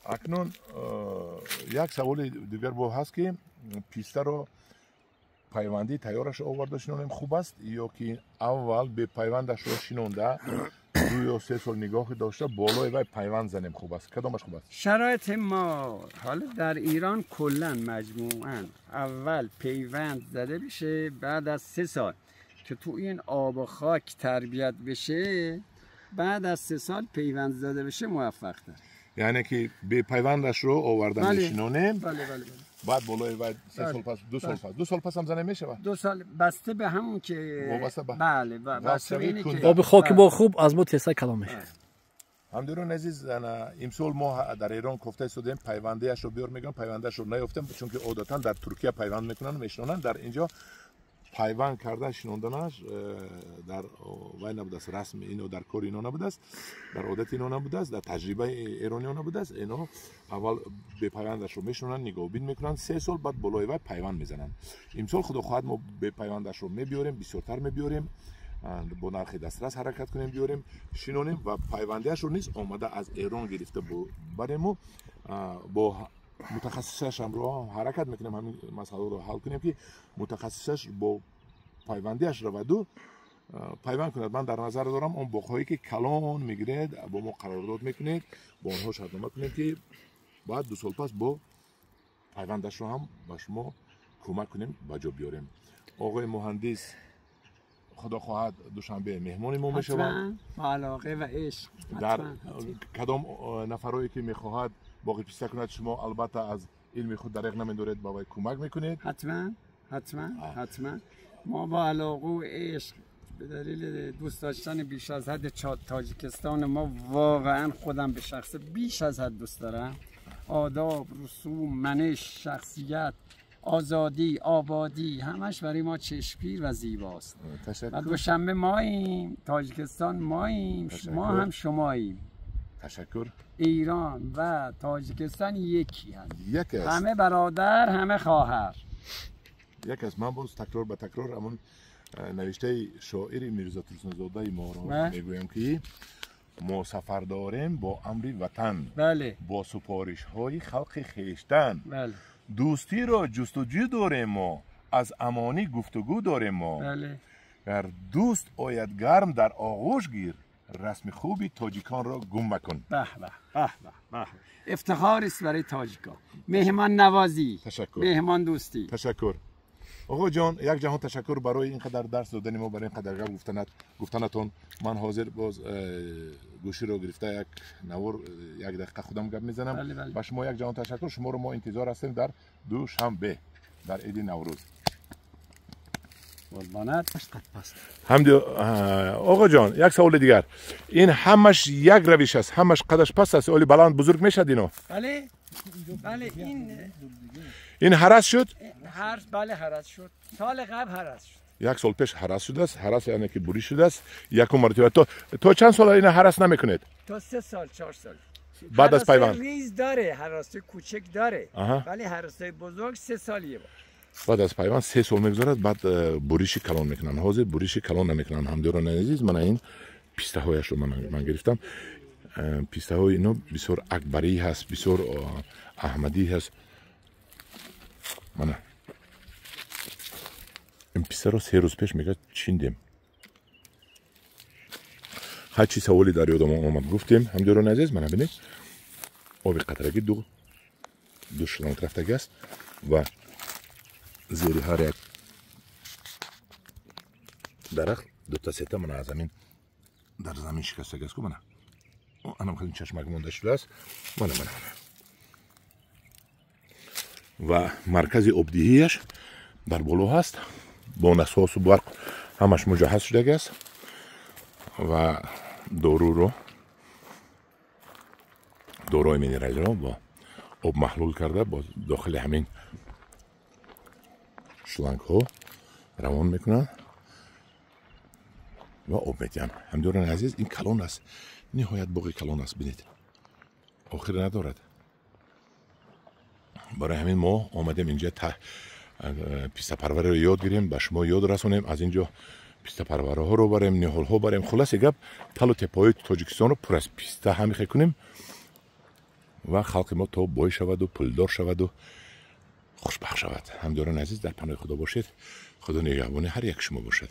اکنون یک سوال دیگر با هست که پیسته رو پیوندی تیارش آورده شنونیم خوب است یا که اول به پیوندش رو شنونده 2 یا 3 سال نگاه داشته بالای وی پیوند زنیم خوب است؟ کدامش خوب است؟ شرایط ما حالا در ایران کلا مجموعاً اول پیوند زده بشه، بعد از 3 سال که تو این آب و خاک تربیت بشه، بعد از 3 سال پیوند زده بشه موفق تر. یعنی که به پیوندش رو آوردن میشنونیم. بله. بعد بالای وی 3 سال پس 2 سال پس 2 سال پس هم زنه میشه. 2 سال بسته به همون که وابسته به بله بسته به اینه که آب خاک با خوب از ما تیسته کلام میشه. همدیرون عزیز، امسال ما در ایران گفته شدیم پیوندیش رو بیار میگن، پیوندش رو نیافتیم چون که عادتا در ترکیه پیوند میکنن میشنونن. در اینجا پیوند کرده شنوندنش در وای نبوده است، رسم اینو در کار اینا نبوده است، در عادت اینا نبوده است، در تجربه ایرانی نبوده است. اینا اول به پیوندش رو میشنونن، نگاه بین میکنن، 3 سال بعد بالای وی پیوند میزنن. امسال خدا خواهد ما به پیوندش رو میبیاریم، بسیارتر میبیاریم، با نرخ دسترس حرکت کنیم بیاریم شنونیم و پیوندیش رو نیست آمده از ایران گرفته بریم و با متخصصش هم رو حرکت میکنیم، همین مسئله رو حل کنیم که متخصصش با پیوندیش رو و پیوند کند. من در نظر دارم اون باغ‌هایی که کلان میگیرید با ما قرارداد میکنید، با اونها شرطنامه کنید که بعد 2 سال پس با پیوندش رو هم با شما کمک کنیم با جا بیاریم. آقای مهندس خدا خواهد دوشنبه مهمان ما میشوند با علاقه و عشق. در کدام نفرایی که میخواهد باقی پیسته کند شما البته از علم خود دریغ نمیدارید با وی کمک میکنید. حتما ما با علاقه و عشق به دلیل دوست داشتن بیش از حد تاجیکستان ما، واقعا خودم به شخص بیش از حد دوست دارم. آداب، رسوم، منش، شخصیت، آزادی، آبادی، همش برای ما چشمگیر و زیباست. و دوشنبه ماییم، تاجیکستان ماییم، ما هم شماییم. تشکر. ایران و تاجیکستان یکی هست، همه برادر، همه خواهر. یک از من باز تکرار به تکرار همون نوشته شاعر میرزا ترسن‌زاده ما رو میگویم که ما سفر داریم با امر وطن، بله، با سپارش های خلق خویشتن، بله، دوستی را جستجو داریم ما، از امانی گفتگو داریم ما، بله. گر دوست آید گرم در آغوش گیر، رسم خوبی تاجیکان را گم مکن. به به به به، افتخار است برای تاجیکان، مهمان نوازی. تشکر. مهمان دوستی. تشکر آقا جان، یک جهان تشکر برای اینقدر درس دادن ما، برای اینقدر گفتنتون. من حاضر باز گوشی رو گرفته یک نور 1 دقیقه خودم گپ میزنم. بله. با شما یک جهان تشکر. شما رو ما انتظار هستیم در دوشنبه در عید نوروز. حمد آقا جان، یک سوال دیگر. این همش یک روش است، همش قدش پس است، اولی بلند بزرگ میشد اینو؟ بله این هرس شد؟ بله هرس شد. سال قبل هرس شد. 1 سال پیش هرس شده است. هرس یعنی که بوری شده است. یک مرتبه. تو چند سال این هرس نمیکنید؟ تا 3 سال 4 سال. بعد از پیوند ریز داره، هرس کوچک داره، ولی هرس بزرگ 3 سال یه بار. بعد از پیوند 3 سال میگذرد، بعد بوریش کلان میکنن. حاضر بوریش کلان نمیکنن. همدیران عزیز، من این پیسته هایش رو من گرفتم. پیسته های اینو بسیار اکبری هست، بسیار احمدی هست. من این پیسته رو 3 روز پیش میگه چیندیم. هر چی سوالی در یادم آمد گفتیم. همدیران عزیز، من ببینید آب قطرگی دو شلنگ رفتگی است و زیر هر یک درخت 2 تا 3 تا من از زمین در زمین شکسته است. من انا خیلی چشمک مونده شده است. من و مرکز آبدهیش در بالا هست، با نساس و برق همش مجهز شده است و داروی مینرال را با آب محلول کرده با داخل همین شلنگ ها روان میکنن و آب میدن. همدیران عزیز، این کلان است، نهایت باقی کلان است. بینید آخر ندارد. برای همین ما آمدیم اینجا پیسته پروری رو یاد گیریم، به شما یاد رسونیم. از اینجا پیسته پروری ها رو بریم، نهال ها بریم. خلاص گپ تل و تپای تاجیکستان رو پر از پیسته همیخه کنیم و خلق ما تا بای شود و پولدار شود و خوشبخت شود. همداران عزیز در پناه خدا باشید. خدا نگهبان هر یک شما باشد.